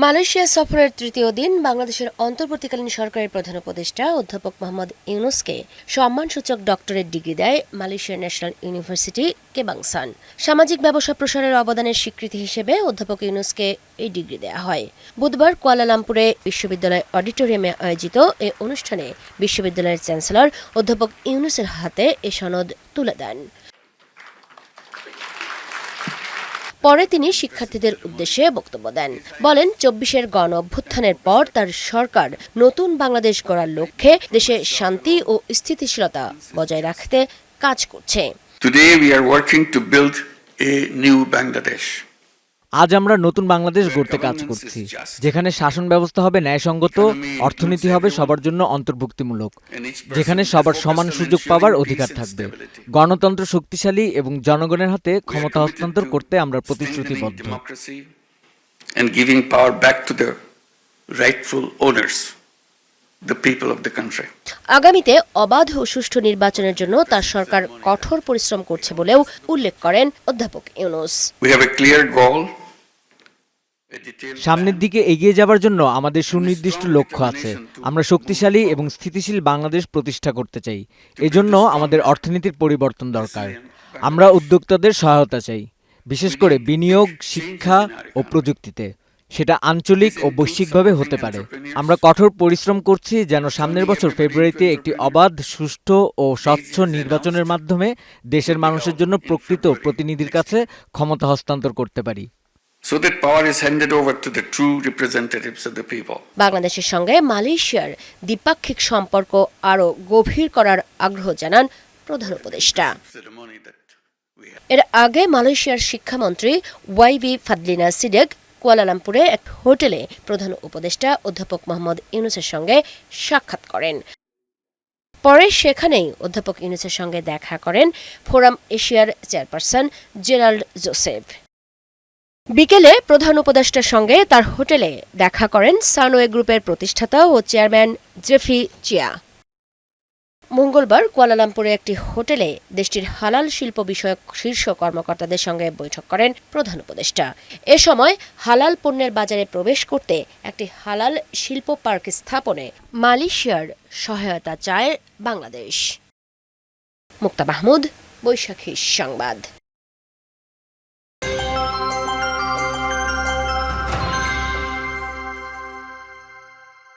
Malaysia সফরের তৃতীয় দিন বাংলাদেশের অন্তর্বর্তীকালীন সরকারের প্রধান উপদেষ্টা অধ্যাপক মোহাম্মদ ইউনূসকে সম্মানসূচক ডক্টরেট ডিগ্রি দেয় মালয়েশিয়ার ন্যাশনাল ইউনিভার্সিটি কেবাংসান। সামাজিক ব্যবসা প্রসারের অবদানের স্বীকৃতি হিসেবে অধ্যাপক ইউনূসকে এই ডিগ্রি দেওয়া হয়। বুধবার কুয়ালালামপুরে বিশ্ববিদ্যালয় অডিটোরিয়ামে আয়োজিত এ অনুষ্ঠানে বিশ্ববিদ্যালয়ের চ্যান্সেলর অধ্যাপক ইউনূসের হাতে এ সনদ তুলে দেন। পরে তিনি শিক্ষার্থীদের উদ্দেশ্যে বক্তব্য দেন। বলেন, ২৪-এর গণ-অভ্যুত্থানের পর তার সরকার নতুন বাংলাদেশ গড়ার লক্ষ্যে দেশে শান্তি ও স্থিতিশীলতা বজায় রাখতে কাজ করছে। Today we are working to build a new Bangladesh. আজ আমরা নতুন বাংলাদেশ গড়তে কাজ করছি, যেখানে শাসন ব্যবস্থা হবে ন্যায়সঙ্গত, অর্থনীতি হবে সবার জন্য অন্তর্ভুক্তিমূলক, যেখানে সবার সমান সুযোগ পাওয়ার অধিকার থাকবে, গণতন্ত্র শক্তিশালী এবং জনগণের হাতে ক্ষমতা হস্তান্তর করতে আমরা প্রতিশ্রুতিবদ্ধ। And giving power back to the rightful owners, the people of the country. আগামীতে অবাধ ও সুষ্ঠু নির্বাচনের জন্য তার সরকার কঠোর পরিশ্রম করছে বলেও উল্লেখ করেন অধ্যাপক Yunus. We have a clear goal. সামনের দিকে এগিয়ে যাবার জন্য আমাদের সুনির্দিষ্ট লক্ষ্য আছে। আমরা শক্তিশালী এবং স্থিতিশীল বাংলাদেশ প্রতিষ্ঠা করতে চাই। এজন্য আমাদের অর্থনীতির পরিবর্তন দরকার। আমরা উদ্যোক্তাদের সহায়তা চাই, বিশেষ করে বিনিয়োগ, শিক্ষা ও প্রযুক্তিতে। সেটা আঞ্চলিক ও বৈশ্বিকভাবে হতে পারে। আমরা কঠোর পরিশ্রম করছি যেন সামনের বছর ফেব্রুয়ারিতে একটি অবাধ, সুষ্ঠু ও স্বচ্ছ নির্বাচনের মাধ্যমে দেশের মানুষের জন্য প্রকৃত প্রতিনিধির কাছে ক্ষমতা হস্তান্তর করতে পারি। So that power is handed over to the true representatives of the people. বাংলাদেশের সঙ্গে মালয়েশিয়ার দ্বিপাক্ষিক সম্পর্ক আরও গভীর করার আগ্রহ জানান প্রধান উপদেষ্টা। এর আগে মালয়েশিয়ার শিক্ষামন্ত্রী ওয়াইবি ফাদলিনা সিডেক কুয়ালালামপুরে এক হোটেলে প্রধান উপদেষ্টা অধ্যাপক মোহাম্মদ ইউনূসের সঙ্গে সাক্ষাৎ করেন। পরে সেখানেই অধ্যাপক ইউনূসের সঙ্গে দেখা করেন ফোরাম এশিয়ার চেয়ারপারসন জেরাল্ড জোসেফ। বিকেলে প্রধান উপদেষ্টার সঙ্গে তার হোটেলে দেখা করেন সানওয়ে গ্রুপের প্রতিষ্ঠাতা ও চেয়ারম্যান জেফ্রি চিয়া। মঙ্গলবার কুয়ালালামপুরে একটি হোটেলে দেশটির হালাল শিল্প বিষয়ক শীর্ষ কর্মকর্তাদের সঙ্গে বৈঠক করেন প্রধান উপদেষ্টা। এ সময় হালাল পণ্যের বাজারে প্রবেশ করতে একটি হালাল শিল্প পার্ক স্থাপনে মালয়েশিয়ার সহায়তা চায় বাংলাদেশ। মুক্তা মাহমুদ, বৈশাখী সংবাদ।